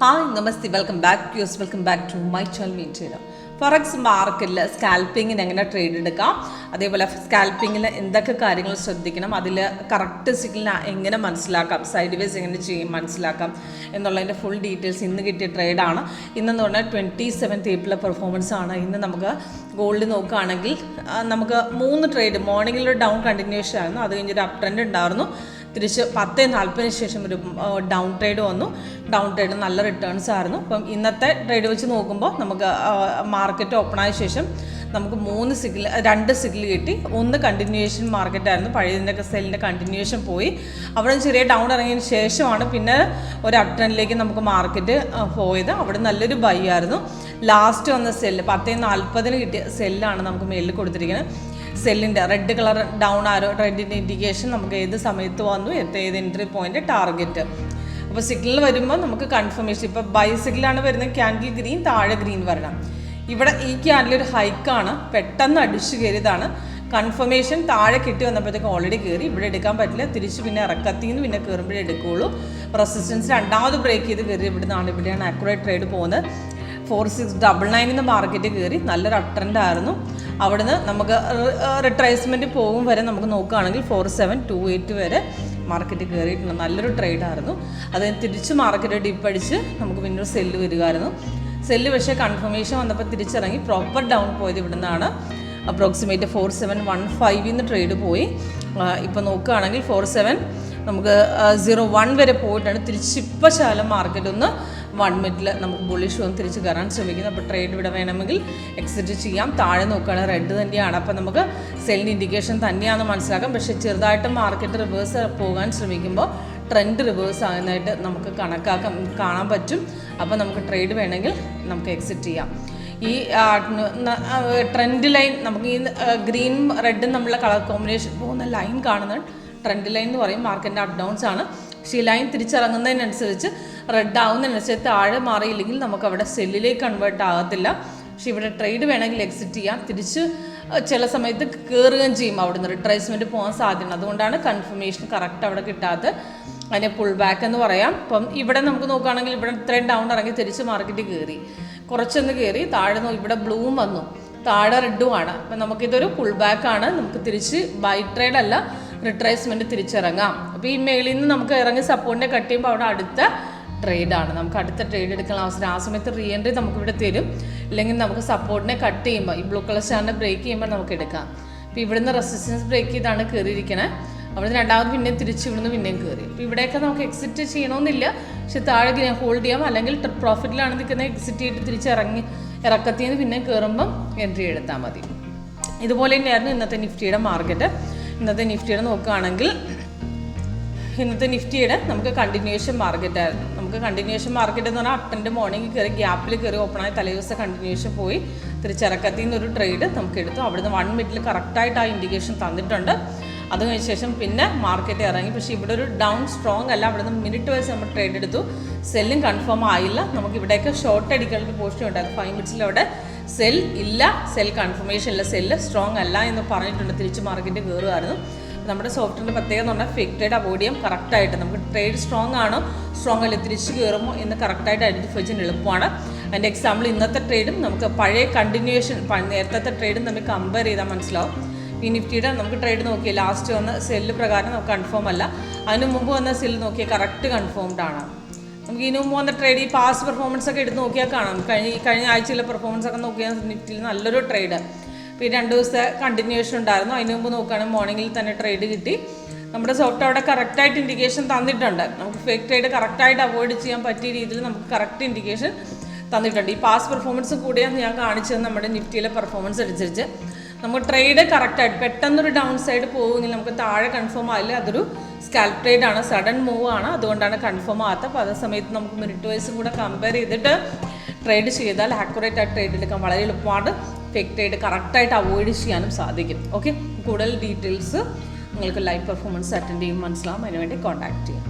Hi namaste, welcome back to my channel Meenchera. Forex മാർക്കറ്റിൽ സ്കാൽപ്പിങ്ങിന് എങ്ങനെ ട്രേഡ് എടുക്കാം, അതേപോലെ സ്കാൽപ്പിങ്ങിൽ എന്തൊക്കെ കാര്യങ്ങൾ ശ്രദ്ധിക്കണം, അതിൽ കറക്റ്റ് സിഗ്നൽ എങ്ങനെ മനസ്സിലാക്കാം, സൈഡ് വേസ് എങ്ങനെ ചെയ്യും മനസ്സിലാക്കാം എന്നുള്ളതിൻ്റെ ഫുൾ ഡീറ്റെയിൽസ് ഇന്ന് കിട്ടിയ ട്രേഡാണ്. ഇന്നെന്ന് പറഞ്ഞാൽ 27th ഏപ്രിൽ പെർഫോമൻസ് ആണ്. ഇന്ന് നമുക്ക് ഗോൾഡ് നോക്കുകയാണെങ്കിൽ നമുക്ക് 3 ട്രേഡ്, മോർണിംഗിൽ ഒരു ഡൗൺ കണ്ടിന്യൂഷൻ ആയിരുന്നു, അത് കഴിഞ്ഞൊരു അപ് ട്രെൻഡ് ഉണ്ടായിരുന്നു, തിരിച്ച് 10:40 ശേഷം ഒരു ഡൗൺ ട്രേഡ് വന്നു. ഡൗൺ ട്രേഡ് നല്ല റിട്ടേൺസ് ആയിരുന്നു. അപ്പം ഇന്നത്തെ ട്രേഡ് വെച്ച് നോക്കുമ്പോൾ നമുക്ക് മാർക്കറ്റ് ഓപ്പണായ ശേഷം നമുക്ക് 2 സിഗ്നൽ കിട്ടി. ഒന്ന് കണ്ടിന്യൂവേഷൻ മാർക്കറ്റായിരുന്നു, പഴയതിൻ്റെയൊക്കെ സെല്ലിൻ്റെ കണ്ടിന്യൂവേഷൻ പോയി. അവിടെ ചെറിയ ഡൗൺ ഇറങ്ങിയതിന് ശേഷമാണ് പിന്നെ ഒരു അപ് ട്രെൻഡിലേക്ക് നമുക്ക് മാർക്കറ്റ് പോയത്. അവിടെ നല്ലൊരു ബൈ ആയിരുന്നു. ലാസ്റ്റ് വന്ന സെല്ല് 10:40 കിട്ടിയ സെല്ലാണ് നമുക്ക് മേളിൽ കൊടുത്തിരിക്കുന്നത്. സെല്ലിൻ്റെ റെഡ് കളർ ഡൗൺ ആരോ, റെഡിൻ്റെ ഇൻഡിക്കേഷൻ നമുക്ക് ഏത് സമയത്ത് വന്നു, ഏത് എൻട്രി പോയിൻ്റ്, ടാർഗറ്റ്. അപ്പോൾ സിഗ്നൽ വരുമ്പോൾ നമുക്ക് കൺഫർമേഷൻ, ഇപ്പോൾ ബൈ സിഗ്നലാണ് വരുന്നത്, ക്യാൻഡിൽ ഗ്രീൻ, താഴെ ഗ്രീൻ വരണം. ഇവിടെ ഈ ക്യാൻഡിലൊരു ഹൈക്കാണ്, പെട്ടെന്ന് അടിച്ചു കയറിയതാണ്. കൺഫർമേഷൻ താഴെ കിട്ടി വന്നപ്പോഴത്തേക്ക് ഓൾറെഡി കയറി, ഇവിടെ എടുക്കാൻ പറ്റില്ല, തിരിച്ച് പിന്നെ ഇറക്കത്തിന്ന് പിന്നെ കയറുമ്പോഴേ എടുക്കുകയുള്ളൂ. റെസിസ്റ്റൻസ് രണ്ടാമത് ബ്രേക്ക് ചെയ്ത് കയറി ഇവിടെയാണ് ആക്യുറേറ്റ് ട്രേഡ് പോകുന്നത്. 4699 മാർക്കറ്റ് കയറി നല്ലൊരു അപ് ട്രെൻഡ് ആയിരുന്നു. അവിടുന്ന് നമുക്ക് റിട്രേസ്മെൻറ്റ് പോകും വരെ നമുക്ക് നോക്കുകയാണെങ്കിൽ 4728 വരെ മാർക്കറ്റ് കയറിയിട്ടുണ്ട്. നല്ലൊരു ട്രേഡായിരുന്നു. അത് തിരിച്ച് മാർക്കറ്റ് ഡിപ്പ് അടിച്ച് നമുക്ക് പിന്നെ ഒരു സെല്ല് വരികയായിരുന്നു. സെല്ല് പക്ഷേ കൺഫർമേഷൻ വന്നപ്പോൾ തിരിച്ചിറങ്ങി പ്രോപ്പർ ഡൗൺ പോയത് ഇവിടെ നിന്നാണ്. അപ്രോക്സിമേറ്റ് 4715 ട്രേഡ് പോയി. ഇപ്പോൾ നോക്കുകയാണെങ്കിൽ 47 നമുക്ക് 01 വരെ പോയിട്ടാണ്. തിരിച്ചിപ്പോൾ ശാലം മാർക്കറ്റ് ഒന്ന് 1 മിനിറ്റിൽ നമുക്ക് ബുള്ളിഷ് വന്ന് തിരിച്ച് കയറാൻ ശ്രമിക്കുന്നത്. അപ്പോൾ ട്രേഡ് ഇവിടെ വേണമെങ്കിൽ എക്സിറ്റ് ചെയ്യാം. താഴെ നോക്കുകയാണെങ്കിൽ റെഡ് തന്നെയാണ്, അപ്പോൾ നമുക്ക് സെല്ലിൻ്റെ ഇൻഡിക്കേഷൻ തന്നെയാണെന്ന് മനസ്സിലാക്കാം. പക്ഷേ ചെറുതായിട്ട് മാർക്കറ്റ് റിവേഴ്സ് പോകാൻ ശ്രമിക്കുമ്പോൾ ട്രെൻഡ് റിവേഴ്സ് ആകുന്നതായിട്ട് നമുക്ക് കാണാൻ പറ്റും. അപ്പോൾ നമുക്ക് ട്രേഡ് വേണമെങ്കിൽ നമുക്ക് എക്സിറ്റ് ചെയ്യാം. ഈ ട്രെൻഡ് ലൈൻ, നമുക്ക് ഈ ഗ്രീൻ റെഡും നമ്മളുടെ കളർ കോമ്പിനേഷൻ പോകുന്ന ലൈൻ കാണുന്നത് ട്രെൻഡ് ലൈൻ എന്ന് പറയും. മാർക്കറ്റിൻ്റെ അപ് ഡൗൺസ് ആണ്. പക്ഷേ ഈ ലൈൻ തിരിച്ചിറങ്ങുന്നതിനനുസരിച്ച് റെഡ് ആവുന്നതിനനുസരിച്ച് താഴെ മാറിയില്ലെങ്കിൽ നമുക്ക് അവിടെ സെല്ലിലേക്ക് കൺവേർട്ട് ആകത്തില്ല. പക്ഷേ ഇവിടെ ട്രേഡ് വേണമെങ്കിൽ എക്സിറ്റ് ചെയ്യാം. തിരിച്ച് ചില സമയത്ത് കയറുകയും ചെയ്യും, അവിടുന്ന് റിട്രേസ്മെൻറ്റ് പോകാൻ സാധ്യത. അതുകൊണ്ടാണ് കൺഫർമേഷൻ കറക്റ്റ് അവിടെ കിട്ടാത്തത്. അതിനെ പുൾ ബാക്ക് എന്ന് പറയാം. അപ്പം ഇവിടെ നമുക്ക് നോക്കുകയാണെങ്കിൽ ഇവിടെ ഇത്രയും ഡൗൺ ഇറങ്ങി തിരിച്ച് മാർക്കറ്റ് കയറി, കുറച്ചൊന്ന് കയറി താഴെ ഇവിടെ ബ്ലൂവും വന്നു, താഴെ റെഡും ആണ്. അപ്പം നമുക്കിതൊരു പുൾ ബാക്കാണ്. നമുക്ക് തിരിച്ച് ബൈ ട്രേഡ് അല്ല, റിട്രേസ്മെൻറ്റ് തിരിച്ചിറങ്ങാം. അപ്പോൾ ഈ മേളിൽ നിന്ന് നമുക്ക് ഇറങ്ങി സപ്പോർട്ടിനെ കട്ട് ചെയ്യുമ്പോൾ അവിടെ അടുത്ത ട്രേഡാണ്, നമുക്ക് അടുത്ത ട്രേഡ് എടുക്കുന്ന അവസരം. ആ സമയത്ത് റീ എൻട്രി നമുക്കിവിടെ തരും. ഇല്ലെങ്കിൽ നമുക്ക് സപ്പോർട്ടിനെ കട്ട് ചെയ്യുമ്പോൾ ഈ ബ്ലൂ കളർ സ്റ്റാറിനെ ബ്രേക്ക് ചെയ്യുമ്പോൾ നമുക്ക് എടുക്കാം. അപ്പോൾ ഇവിടുന്ന് റെസിസ്റ്റൻസ് ബ്രേക്ക് ചെയ്താണ് കയറിയിരിക്കുന്നത്. അവിടുന്ന് രണ്ടാമത് പിന്നെയും തിരിച്ച് ഇവിടുന്ന് പിന്നെയും കയറി. അപ്പോൾ ഇവിടെയൊക്കെ നമുക്ക് എക്സിറ്റ് ചെയ്യണമെന്നില്ല, പക്ഷെ താഴെ ഹോൾഡ് ചെയ്യാം. അല്ലെങ്കിൽ പ്രോഫിറ്റിലാണ് നിൽക്കുന്നത്, എക്സിറ്റ് ചെയ്തിട്ട് തിരിച്ചിറങ്ങി ഇറക്കത്തിൽ നിന്ന് പിന്നെ കയറുമ്പം എൻട്രി എടുത്താൽ മതി. ഇതുപോലെ തന്നെയായിരുന്നു ഇന്നത്തെ നിഫ്റ്റിയുടെ മാർക്കറ്റ്. ഇന്നത്തെ നിഫ്റ്റിയുടെ നോക്കുകയാണെങ്കിൽ ഇന്നത്തെ നിഫ്റ്റിയുടെ നമുക്ക് കണ്ടിന്യൂവേഷൻ മാർക്കറ്റായിരുന്നു. നമുക്ക് കണ്ടിന്യൂവേഷൻ മാർക്കറ്റ് എന്ന് പറഞ്ഞാൽ അപ്പൻ്റെ മോർണിംഗ് കയറി ഗ്യാപ്പിൽ കയറി ഓപ്പണായി തലേദിവസം കണ്ടിന്യൂവേഷൻ പോയി തിരിച്ചിറക്കത്തിൽ നിന്നൊരു ട്രേഡ് നമുക്ക് എടുത്തു. അവിടുന്ന് 1 മിനിറ്റിൽ കറക്റ്റായിട്ട് ആ ഇൻഡിക്കേഷൻ തന്നിട്ടുണ്ട്. അത് കഴിഞ്ഞ ശേഷം പിന്നെ മാർക്കറ്റ് ഇറങ്ങി. പക്ഷേ ഇവിടെ ഒരു ഡൗൺ സ്ട്രോങ് അല്ല, അവിടെ നിന്ന് മിനിറ്റ് വൈസ് നമ്മൾ ട്രേഡ് എടുത്തു. സെല്ലും കൺഫേം ആയില്ല. നമുക്ക് ഇവിടെയൊക്കെ ഷോർട്ട് അടിക്കാനുള്ള പോസ്റ്റ് ഉണ്ടായിരുന്നു. 5 മിനിറ്റ്സിൽ അവിടെ സെൽ ഇല്ല, സെൽ കൺഫർമേഷൻ ഇല്ല, സെല്ല് സ്ട്രോങ് അല്ല എന്ന് പറഞ്ഞിട്ടുണ്ട്. തിരിച്ച് മാർക്കറ്റ് കയറുമായിരുന്നു. നമ്മുടെ സോഫ്റ്റ്വെയറിൻ്റെ പ്രത്യേകത എന്ന് പറഞ്ഞാൽ ഫേക്ക് ട്രേഡ് അവോയ്ഡ് ചെയ്യാം. കറക്റ്റായിട്ട് നമുക്ക് ട്രേഡ് സ്ട്രോങ് ആണോ സ്ട്രോങ് അല്ല തിരിച്ച് കയറുമോ എന്ന് കറക്റ്റായിട്ട് ഐഡൻറ്റിഫൈ ചെയ്യാൻ എളുപ്പമാണ്. അതിൻ്റെ എക്സാമ്പിൾ ഇന്നത്തെ ട്രേഡും നമുക്ക് പഴയ കണ്ടിന്യൂവേഷൻ നേരത്തെ ട്രേഡും തമ്മിൽ കമ്പയർ ചെയ്താൽ മനസ്സിലാവും. ഈ നിഫ്റ്റിയുടെ നമുക്ക് ട്രേഡ് നോക്കിയാൽ ലാസ്റ്റ് വന്ന സെല്ല് പ്രകാരം നമുക്ക് കൺഫേം അല്ല, അതിന് മുമ്പ് വന്ന സെല്ല് നോക്കിയാൽ കറക്റ്റ് കൺഫേംഡ് ആണ്. നമുക്ക് ഇതിനു മുമ്പ് വന്ന ട്രേഡ് ഈ പാസ്റ്റ് പെർഫോമൻസ് ഒക്കെ എടുത്ത് നോക്കിയാൽ കാണാം. കഴിഞ്ഞ ആഴ്ചയിലെ പെർഫോമൻസ് ഒക്കെ നോക്കിയാൽ നിഫ്റ്റിയിൽ നല്ലൊരു ട്രേഡ്. ഇപ്പോൾ ഈ 2 ദിവസത്തെ കണ്ടിന്യൂവേഷൻ ഉണ്ടായിരുന്നു. അതിന് മുമ്പ് നോക്കുകയാണെങ്കിൽ മോർണിംഗിൽ തന്നെ ട്രേഡ് കിട്ടി. നമ്മുടെ സോഫ്റ്റ് അവിടെ കറക്റ്റായിട്ട് ഇൻഡിക്കേഷൻ തന്നിട്ടുണ്ട്. നമുക്ക് ഫേക്ക് ട്രേഡ് കറക്റ്റായിട്ട് അവോയ്ഡ് ചെയ്യാൻ പറ്റിയ രീതിയിൽ നമുക്ക് കറക്റ്റ് ഇൻഡിക്കേഷൻ തന്നിട്ടുണ്ട്. ഈ പാസ്റ്റ് പെർഫോമൻസ് കൂടിയാണ് ഞാൻ കാണിച്ചത്. നമ്മുടെ നിഫ്റ്റിയിലെ പെർഫോമൻസ് അനുസരിച്ച് നമുക്ക് ട്രേഡ് കറക്റ്റായിട്ട് പെട്ടെന്നൊരു ഡൗൺ സൈഡ് പോകുമെങ്കിൽ നമുക്ക് താഴെ കൺഫേം ആയില്ല, അതൊരു സ്കാൽപ്പ് ട്രേഡ് ആണ്, സഡൻ മൂവ് ആണ്, അതുകൊണ്ടാണ് കൺഫേം ആകാത്തത്. അപ്പോൾ അതേ സമയത്ത് നമുക്ക് മിനിറ്റ് വൈസും കൂടെ കമ്പയർ ചെയ്തിട്ട് ട്രേഡ് ചെയ്താൽ ആക്യുറേറ്റ് ആയിട്ട് ട്രേഡ് എടുക്കാൻ വളരെ എളുപ്പമാണ്. ഫേക്ക് ട്രേഡ് കറക്റ്റായിട്ട് അവോയ്ഡ് ചെയ്യാനും സാധിക്കും. ഓക്കെ, കൂടുതൽ ഡീറ്റെയിൽസ് നിങ്ങൾക്ക് ലൈവ് പെർഫോമൻസ് അറ്റൻഡ് ചെയ്യുമ്പോൾ മനസ്സിലാവും. അതിനുവേണ്ടി കോൺടാക്ട് ചെയ്യാം.